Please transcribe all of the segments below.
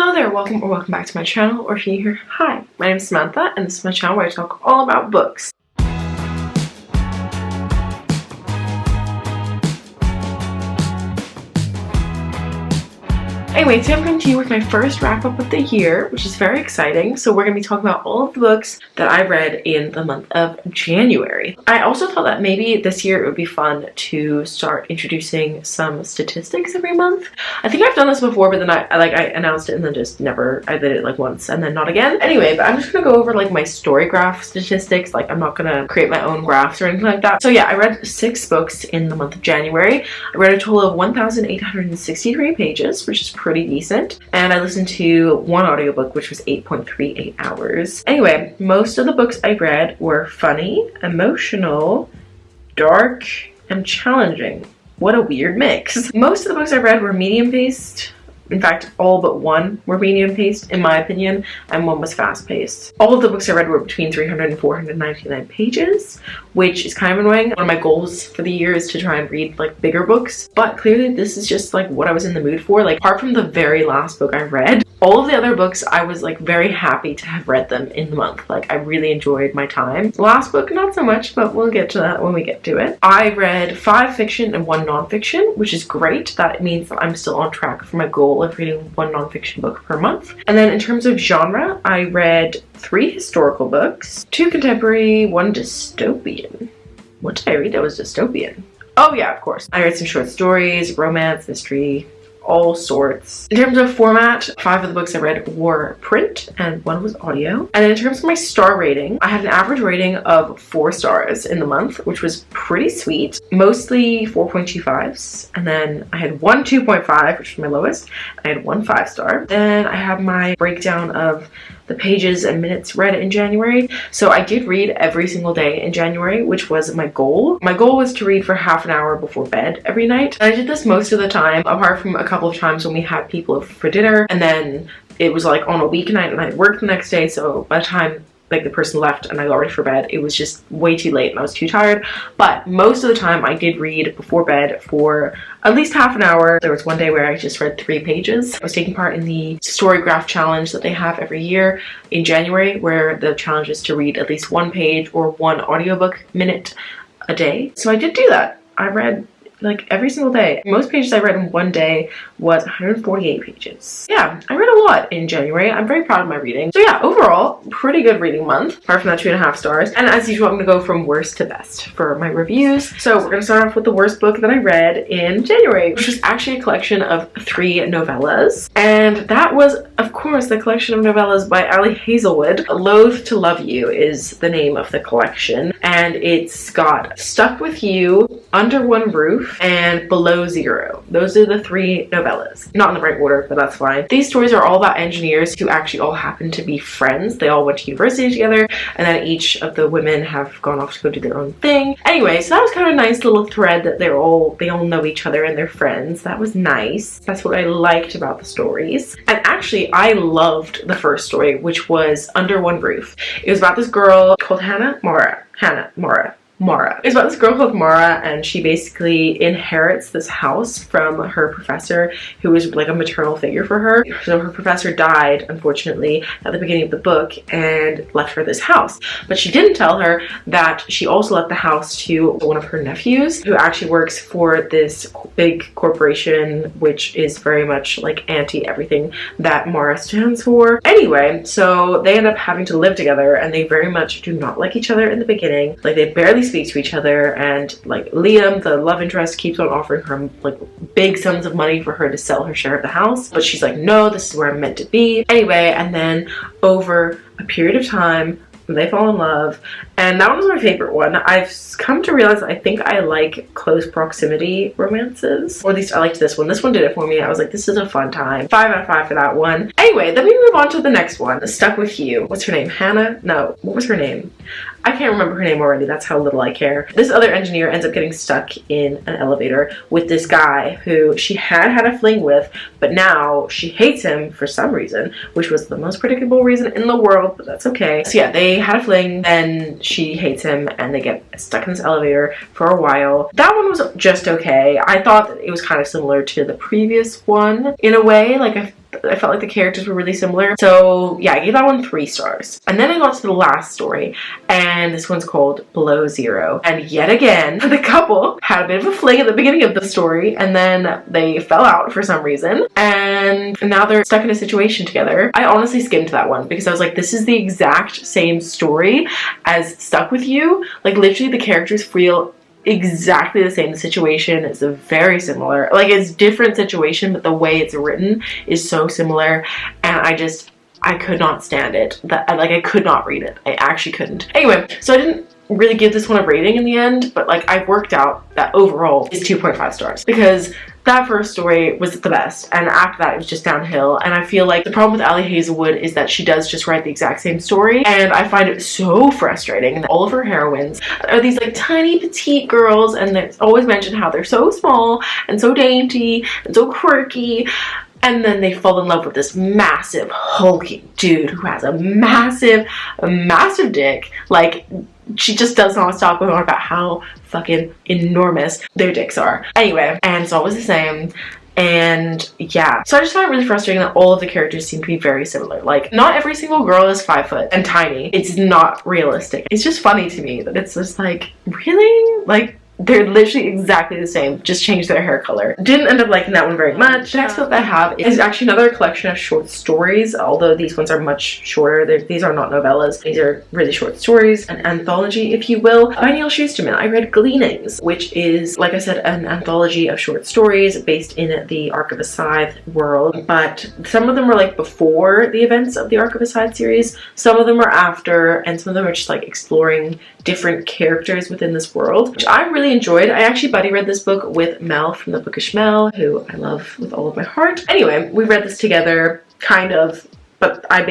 Hello there, welcome back to my channel, or if you're here, hi, my name is Samantha and this is my channel where I talk all about books. Anyway, today I'm coming to you with my first wrap up of the year, which is very exciting. So we're going to be talking about all of the books that I read in the month of January. I also thought that maybe this year it would be fun to start introducing some statistics every month. I think I've done this before, but then I announced it and then just never, I did it like once and then not again. Anyway, but I'm just going to go over like my story graph statistics. Like I'm not going to create my own graphs or anything like that. So yeah, I read 6 books in the month of January. I read a total of 1,863 pages, which is pretty decent, and I listened to one audiobook, which was 8.38 hours. Anyway, most of the books I read were funny, emotional, dark, and challenging. What a weird mix. Most of the books I read were medium-paced. In fact, all but one were medium-paced, in my opinion, and one was fast-paced. All of the books I read were between 300 and 499 pages, which is kind of annoying. One of my goals for the year is to try and read like bigger books, but clearly this is just like what I was in the mood for. Like apart from the very last book I read, all of the other books I was like very happy to have read them in the month. Like I really enjoyed my time. The last book, not so much, but we'll get to that when we get to it. I read 5 fiction and 1 nonfiction, which is great. That means that I'm still on track for my goal of reading 1 nonfiction book per month. And then in terms of genre, I read 3 historical books, 2 contemporary, 1 dystopian. What did I read that was dystopian? Oh yeah, of course. I read some short stories, romance, mystery, all sorts. In terms of format, 5 of the books I read were print and 1 was audio. And in terms of my star rating, I had an average rating of 4 stars in the month, which was pretty sweet. Mostly 4.25s. And then I had 1 2.5, which was my lowest. I had 1 5-star. Then I have my breakdown of the pages and minutes read in January. So I did read every single day in January, which was my goal. My goal was to read for half an hour before bed every night. And I did this most of the time, apart from a couple of times when we had people over for dinner, and then it was like on a weeknight and I worked the next day, so by the time like the person left and I got ready for bed, it was just way too late and I was too tired. But most of the time I did read before bed for at least half an hour. There was one day where I just read 3 pages. I was taking part in the story graph challenge that they have every year in January, where the challenge is to read at least 1 page or 1 audiobook minute a day. So I did do that. I read like every single day. Most pages I read in one day was 148 pages. Yeah, I read a lot in January. I'm very proud of my reading. So yeah, overall, pretty good reading month, apart from that 2.5 stars. And as usual, I'm gonna go from worst to best for my reviews. So we're gonna start off with the worst book that I read in January, which was actually a collection of 3 novellas. And that was, of course, the collection of novellas by Ali Hazelwood. Loathe to Love You is the name of the collection. And it's got Stuck with You, Under One Roof, and Below Zero. Those are the 3 novellas. Not in the right order, but that's fine. These stories are all about engineers who actually all happen to be friends. They all went to university together, and then each of the women have gone off to go do their own thing. Anyway, so that was kind of a nice little thread that they all know each other and they're friends. That was nice. That's what I liked about the stories. And actually, I loved the first story, which was Under One Roof. It was about this girl called Mara. It's about this girl called Mara, and she basically inherits this house from her professor, who was like a maternal figure for her. So her professor died, unfortunately, at the beginning of the book and left her this house. But she didn't tell her that she also left the house to one of her nephews, who actually works for this big corporation, which is very much like anti-everything that Mara stands for. Anyway, so they end up having to live together, and they very much do not like each other in the beginning. Like they barely speak to each other, and like Liam, the love interest, keeps on offering her like big sums of money for her to sell her share of the house, but she's like, no, this is where I'm meant to be. Anyway, and then over a period of time they fall in love, and that one was my favorite one. I've come to realize I think I like close proximity romances, or at least I liked this one. This one did it for me. I was like, this is a fun time. 5 out of 5 for that one. Anyway, then we move on to the next one, Stuck with You. What's her name? Hannah? No, what was her name? I can't remember her name already. That's how little I care. This other engineer ends up getting stuck in an elevator with this guy who she had a fling with, but now she hates him for some reason, which was the most predictable reason in the world, but that's okay. So yeah, they had a fling, then she hates him, and they get stuck in this elevator for a while. That one was just okay. I thought that it was kind of similar to the previous one in a way. Like I felt like the characters were really similar. So yeah, I gave that one 3 stars. And then I got to the last story, and this one's called Below Zero. And yet again, the couple had a bit of a fling at the beginning of the story, and then they fell out for some reason, and now they're stuck in a situation together. I honestly skimmed that one because I was like, this is the exact same story as Stuck With You. Like, literally the characters feel exactly the same. The situation is very similar. Like, it's different situation, but the way it's written is so similar, and I could not stand it. I could not read it. I actually couldn't. Anyway, so I didn't really give this one a rating in the end, but like, I worked out that overall is 2.5 stars because that first story was the best, and after that it was just downhill. And I feel like the problem with Ali Hazelwood is that she does just write the exact same story, and I find it so frustrating that all of her heroines are these like tiny petite girls, and it's always mentioned how they're so small and so dainty and so quirky, and then they fall in love with this massive hulking dude who has a massive dick. Like, she just does not stop going on about how fucking enormous their dicks are. Anyway, and it's always the same. And yeah, so I just found it really frustrating that all of the characters seem to be very similar. Like, not every single girl is 5 foot and tiny. It's not realistic. It's just funny to me that it's just like, really? Like, they're literally exactly the same, just change their hair color. Didn't end up liking that one very much. The next book I have is actually another collection of short stories, although these ones are much shorter. These are not novellas. These are really short stories, an anthology, if you will, by Neil Shusterman. I read Gleanings, which is, like I said, an anthology of short stories based in the Arc of a Scythe world, but some of them were like before the events of the Arc of a Scythe series, some of them are after, and some of them are just like exploring different characters within this world, which I really enjoyed. I actually buddy read this book with Mel from the Bookish Mel, who I love with all of my heart. Anyway, we read this together, kind of, but I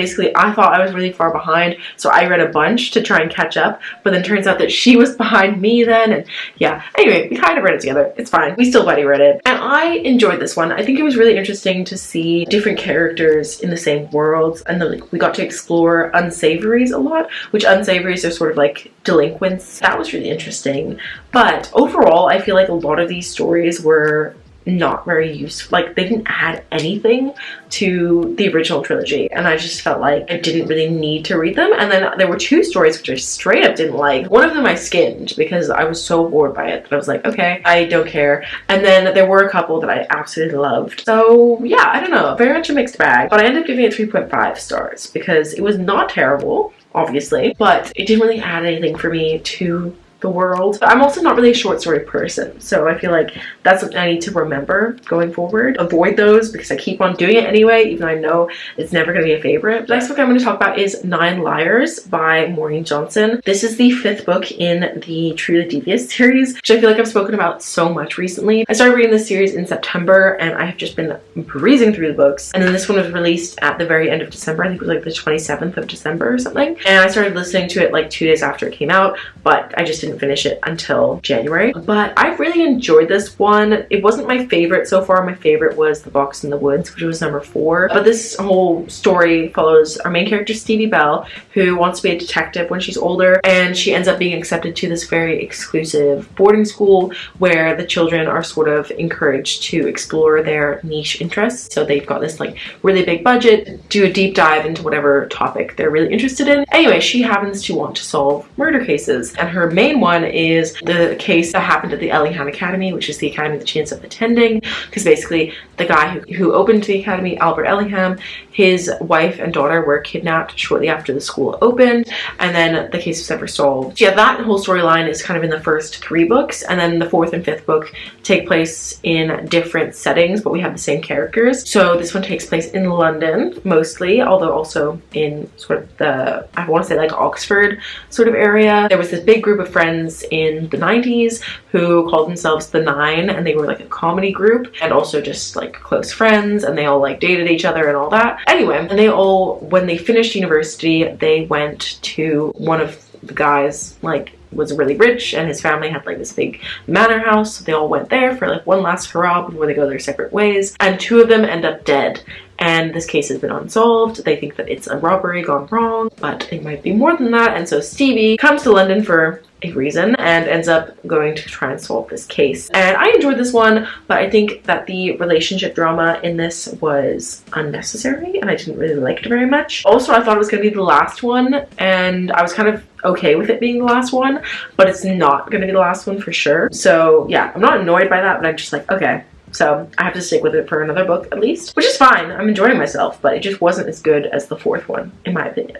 thought I was really far behind, so I read a bunch to try and catch up, but then turns out that she was behind me then, and yeah. Anyway, we kind of read it together. It's fine. We still buddy read it. And I enjoyed this one. I think it was really interesting to see different characters in the same world, and then like, we got to explore unsavories a lot, which unsavories are sort of like delinquents. That was really interesting. But overall, I feel like a lot of these stories were not very useful. Like, they didn't add anything to the original trilogy, and I just felt like I didn't really need to read them. And then there were 2 stories which I straight up didn't like. One of them I skimmed because I was so bored by it that I was like, okay, I don't care. And then there were a couple that I absolutely loved. So yeah, I don't know, very much a mixed bag, but I ended up giving it 3.5 stars because it was not terrible, obviously, but it didn't really add anything for me to the world. But I'm also not really a short story person, so I feel like that's something I need to remember going forward. Avoid those because I keep on doing it anyway, even though I know it's never going to be a favorite. The next book I'm going to talk about is 9 Liars by Maureen Johnson. This is the 5th book in the Truly Devious series, which I feel like I've spoken about so much recently. I started reading this series in September, and I have just been breezing through the books, and then this one was released at the very end of December. I think it was like the 27th of December or something, and I started listening to it like 2 days after it came out, but I just didn't finish it until January. But I really enjoyed this one. It wasn't my favorite so far. My favorite was The Box in the Woods, which was number 4. But this whole story follows our main character, Stevie Bell, who wants to be a detective when she's older, and she ends up being accepted to this very exclusive boarding school where the children are sort of encouraged to explore their niche interests. So they've got this like really big budget, do a deep dive into whatever topic they're really interested in. Anyway, she happens to want to solve murder cases, and her main one is the case that happened at the Ellingham Academy, which is the academy that she ends up attending, because basically the guy who opened the academy, Albert Ellingham, his wife and daughter were kidnapped shortly after the school opened, and then the case was never solved. So yeah, that whole storyline is kind of in the first 3 books, and then the 4th and 5th book take place in different settings, but we have the same characters. So this one takes place in London mostly, although also in sort of the, I want to say like Oxford sort of area. There was this big group of friends in the 90s who called themselves the 9, and they were like a comedy group and also just like close friends, and they all like dated each other and all that. Anyway, and they all, when they finished university, they went to one of the guys, like, was really rich, and his family had like this big manor house, so they all went there for like one last hurrah before they go their separate ways, and 2 of them end up dead. and this case has been unsolved. They think that it's a robbery gone wrong, but it might be more than that. And so Stevie comes to London for a reason and ends up going to try and solve this case. And I enjoyed this one, but I think that the relationship drama in this was unnecessary and I didn't really like it very much. Also, I thought it was going to be the last one, and I was kind of okay with it being the last one, but it's not going to be the last one for sure. So yeah, I'm not annoyed by that, but I'm just like, okay. So I have to stick with it for another book at least, which is fine. I'm enjoying myself, but it just wasn't as good as the 4th one, in my opinion.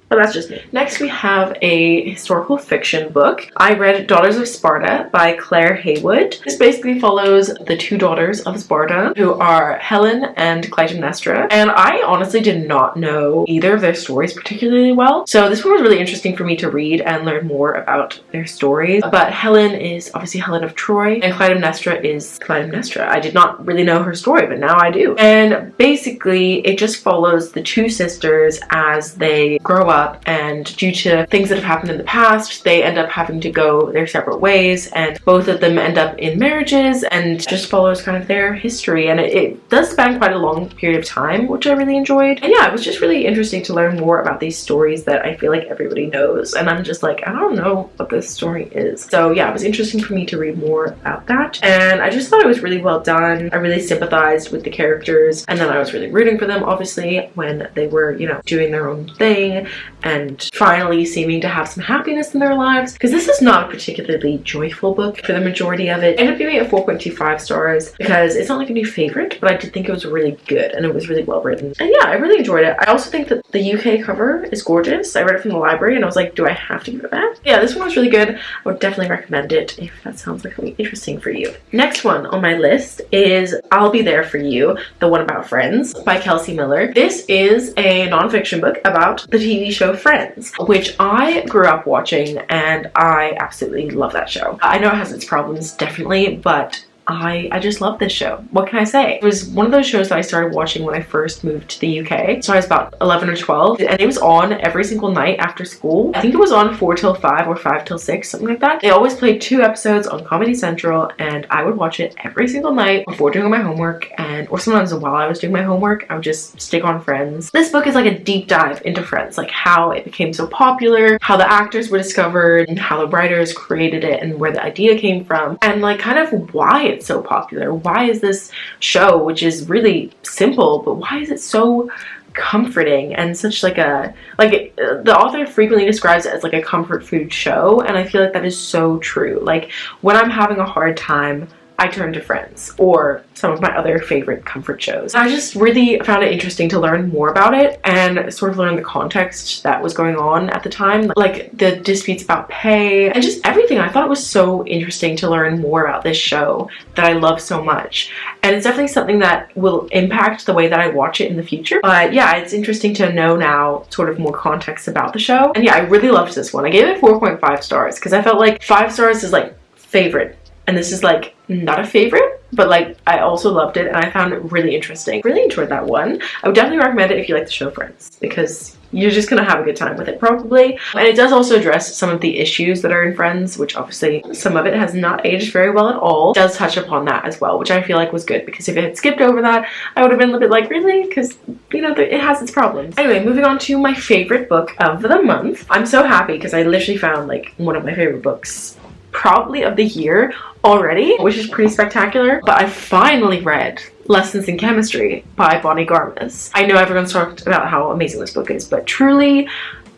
But that's just me. Next, we have a historical fiction book. I read Daughters of Sparta by Claire Haywood. This basically follows the 2 daughters of Sparta, who are Helen and Clytemnestra. And I honestly did not know either of their stories particularly well. So this one was really interesting for me to read and learn more about their stories. But Helen is obviously Helen of Troy, and Clytemnestra is Clytemnestra. I did not really know her story, but now I do. And basically, it just follows the 2 sisters as they grow up, and due to things that have happened in the past, they end up having to go their separate ways, and both of them end up in marriages, and just follows kind of their history. And it does span quite a long period of time, which I really enjoyed. And yeah, it was just really interesting to learn more about these stories that I feel like everybody knows, and I'm just like, I don't know what this story is. So yeah, it was interesting for me to read more about that, and I just thought it was really well done. I really sympathized with the characters, and then I was really rooting for them, obviously, when they were, you know, doing their own thing and finally seeming to have some happiness in their lives, because this is not a particularly joyful book for the majority of it. I ended up giving it 4.25 stars because it's not like a new favorite, but I did think it was really good and it was really well written. And yeah, I really enjoyed it. I also think that the UK cover is gorgeous. I read it from the library and I was like, do I have to give it back? Yeah, this one was really good. I would definitely recommend it if that sounds like something interesting for you. Next one on my list is I'll Be There For You, the one about friends by Kelsey Miller. This is a nonfiction book about the TV show Friends, which I grew up watching and I absolutely love that show. I know it has its problems, definitely, but I just love this show. What can I say? It was one of those shows that I started watching when I first moved to the UK. So I was about 11 or 12, and it was on every single night after school. I think it was on 4 till 5 or 5 till 6, something like that. They always played 2 episodes on Comedy Central, and I would watch it every single night before doing my homework, or sometimes while I was doing my homework, I would just stick on Friends. This book is like a deep dive into Friends, like how it became so popular, how the actors were discovered, and how the writers created it, and where the idea came from, and like kind of why it's so popular. Why is this show, which is really simple, but why is it so comforting and such like a, the author frequently describes it as like a comfort food show, and I feel like that is so true. Like when I'm having a hard time, I turn to Friends or some of my other favorite comfort shows. I just really found it interesting to learn more about it and sort of learn the context that was going on at the time, like the disputes about pay and just everything. I thought it was so interesting to learn more about this show that I love so much, and it's definitely something that will impact the way that I watch it in the future. But yeah, it's interesting to know now sort of more context about the show, and yeah, I really loved this one. I gave it 4.5 stars because I felt like 5 stars is like favorite, and this is like not a favorite, but like I also loved it and I found it really interesting. Really enjoyed that one. I would definitely recommend it if you like the show Friends, because you're just gonna have a good time with it probably. And it does also address some of the issues that are in Friends, which obviously some of it has not aged very well at all. It does touch upon that as well, which I feel like was good, because if it had skipped over that, I would have been a little bit like, really? Because, you know, it has its problems. Anyway, moving on to my favorite book of the month. I'm so happy because I literally found like one of my favorite books probably of the year already, which is pretty spectacular. But I finally read Lessons in Chemistry by Bonnie Garmus. I know everyone's talked about how amazing this book is, but truly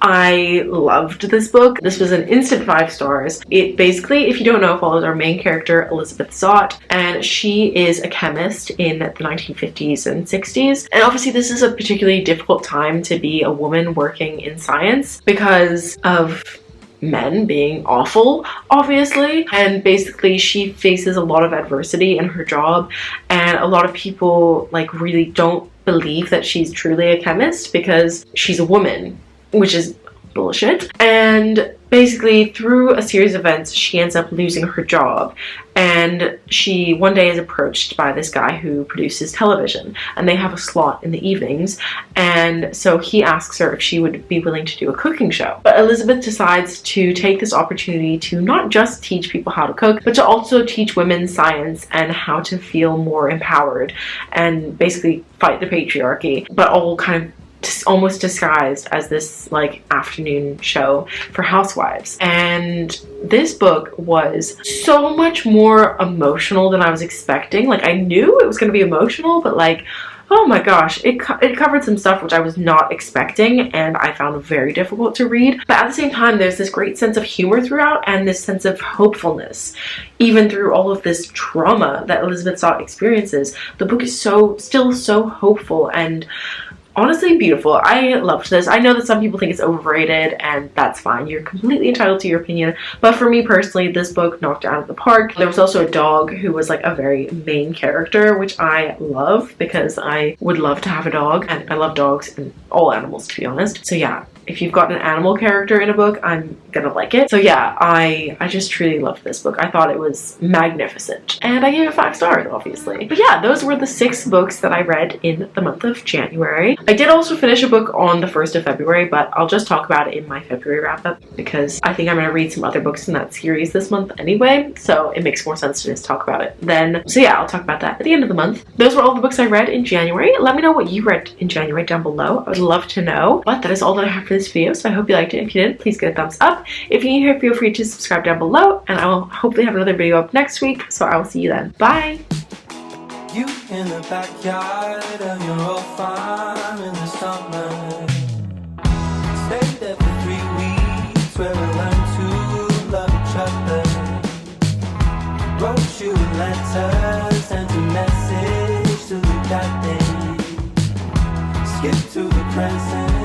I loved this book. This was an instant 5 stars. It basically, if you don't know, follows our main character, Elizabeth Zott, and she is a chemist in the 1950s and 60s. And obviously this is a particularly difficult time to be a woman working in science because of men being awful, obviously, and basically she faces a lot of adversity in her job, and a lot of people like really don't believe that she's truly a chemist because she's a woman, which is bullshit. And basically through a series of events she ends up losing her job, and she one day is approached by this guy who produces television, and they have a slot in the evenings, and so he asks her if she would be willing to do a cooking show. But Elizabeth decides to take this opportunity to not just teach people how to cook, but to also teach women science and how to feel more empowered and basically fight the patriarchy, but all kind of almost disguised as this like afternoon show for housewives. And this book was so much more emotional than I was expecting. Like, I knew it was going to be emotional, but like, oh my gosh, it covered some stuff which I was not expecting and I found very difficult to read. But at the same time, there's this great sense of humor throughout and this sense of hopefulness. Even through all of this trauma that Elizabeth Stott experiences, the book is still so hopeful and honestly beautiful. I loved this. I know that some people think it's overrated, and that's fine. You're completely entitled to your opinion. But for me personally, this book knocked it out of the park. There was also a dog who was like a very main character, which I love because I would love to have a dog, and I love dogs and all animals, to be honest. So yeah, if you've got an animal character in a book, I'm gonna like it. So yeah, I just truly loved this book. I thought it was magnificent. And I gave it 5 stars, obviously. But yeah, those were the 6 books that I read in the month of January. I did also finish a book on the 1st of February, but I'll just talk about it in my February wrap-up because I think I'm gonna read some other books in that series this month anyway, so it makes more sense to just talk about it then. So yeah, I'll talk about that at the end of the month. Those were all the books I read in January. Let me know what you read in January down below. I would love to know. But that is all that I have for this video, so I hope you liked it. If you did, please give it a thumbs up. If you're new here, feel free to subscribe down below, and I will hopefully have another video up next week, so I will see you then. Bye! You in the backyard of your old farm in the summer. Stayed there for 3 weeks where we learned to love each other. Wrote you letters, sent a message to you that day. Skip to the present.